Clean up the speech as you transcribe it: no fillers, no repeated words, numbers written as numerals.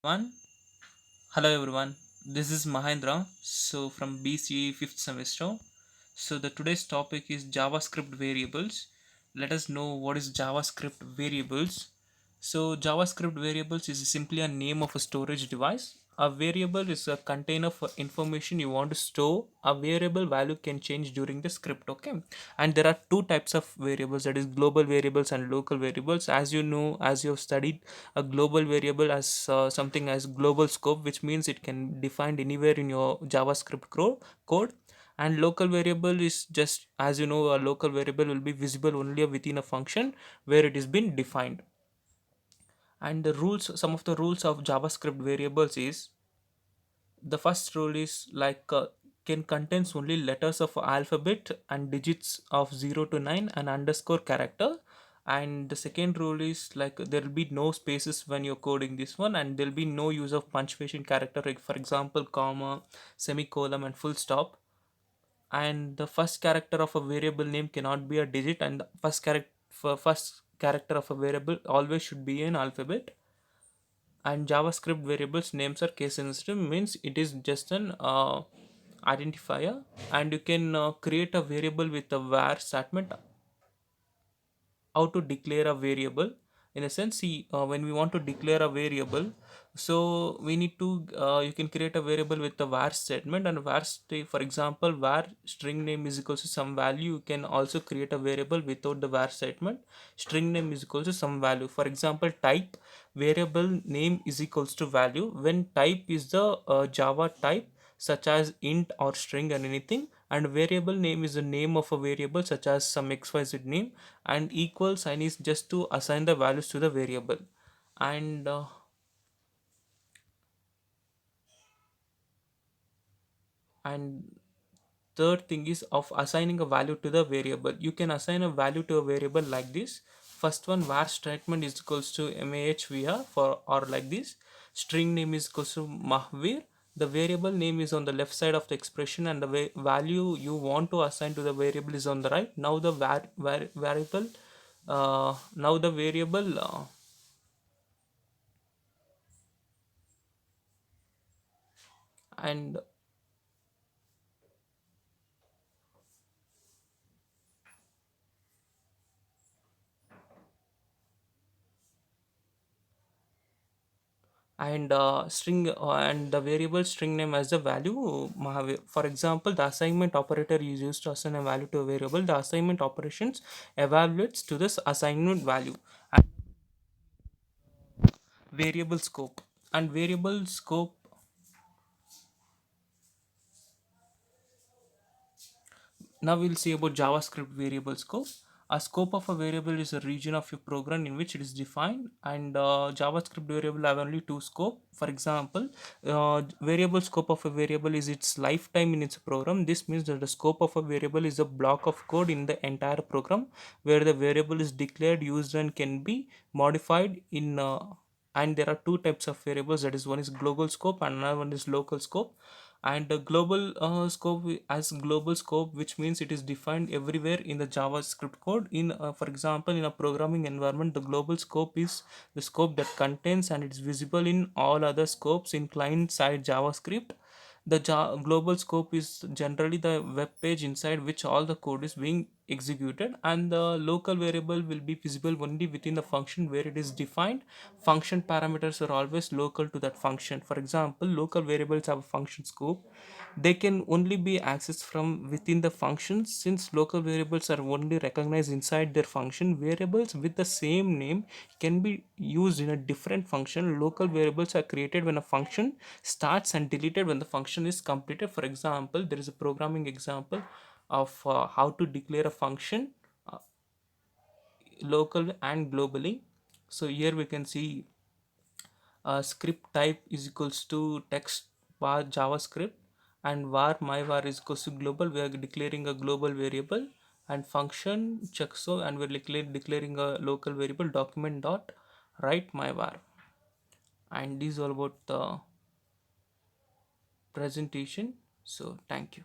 One. Hello everyone. This is Mahendra. So from BCE 5th semester. So the today's topic is JavaScript variables. Let us know what is JavaScript variables. So JavaScript variables is simply a name of a storage device. A variable is a container for information you want to store. A variable value can change during the script, okay? And there are two types of variables, that is global variables and local variables. As you know, as you have studied, a global variable as something as global scope, which means it can defined anywhere in your JavaScript code. And local variable is just, as you know, a local variable will be visible only within a function where it is been defined. And the rules, some of the rules of JavaScript variables is, the first rule is can contains only letters of alphabet and digits of 0 to 9 and underscore character. And the second rule is like there will be no spaces when you're coding this one, and there will be no use of punctuation character, like for example comma, semicolon and full stop. And the first character of a variable name cannot be a digit, and the first character of a variable always should be an alphabet. And JavaScript variables names are case sensitive, means it is just an identifier. And you can create a variable with a var statement. How to declare a variable, in a sense, see, when we want to declare a variable, so we need to you can create a variable with the var statement. And for example, var string name is equals to some value. You can also create a variable without the var statement. String name is equals to some value. For example, type variable name is equals to value when type is the java type, such as int or string or anything. And variable name is the name of a variable such as some xyz name. And equal sign is just to assign the values to the variable. And uh, and third thing is of assigning a value to the variable. You can assign a value to a variable like this. First one, var statement is equals to mahvr, for or like this. String name is equals to mahvir. The variable name is on the left side of the expression, and the value you want to assign to the variable is on the right. Now the variable now the variable and string and the variable string name as the value for example, the assignment operator is used to assign a value to a variable. The assignment operations evaluates to this assignment value. And variable scope and variable scope. Now we'll see about JavaScript variable scope. A scope of a variable is a region of your program in which it is defined, and JavaScript variable have only two scope. For example, variable scope of a variable is its lifetime in its program. This means that the scope of a variable is a block of code in the entire program where the variable is declared, used, and can be modified in. And there are two types of variables, that is, one is global scope and another one is local scope. And the global scope as global scope, which means it is defined everywhere in the JavaScript code. In for example, in a programming environment, the global scope is the scope that contains and it's visible in all other scopes in client side JavaScript. The global scope is generally the web page inside which all the code is being executed, and the local variable will be visible only within the function where it is defined. Function parameters are always local to that function. For example, local variables have a function scope. They can only be accessed from within the function. Since local variables are only recognized inside their function, variables with the same name can be used in a different function. Local variables are created when a function starts and deleted when the function is completed. For example, there is a programming example of how to declare a function uh, local and globally. So here we can see script type is equals to text var javascript, and var my var is equals to global. We are declaring a global variable. And function check, so, and we're declaring a local variable document dot write my var. And this is all about the presentation. So thank you.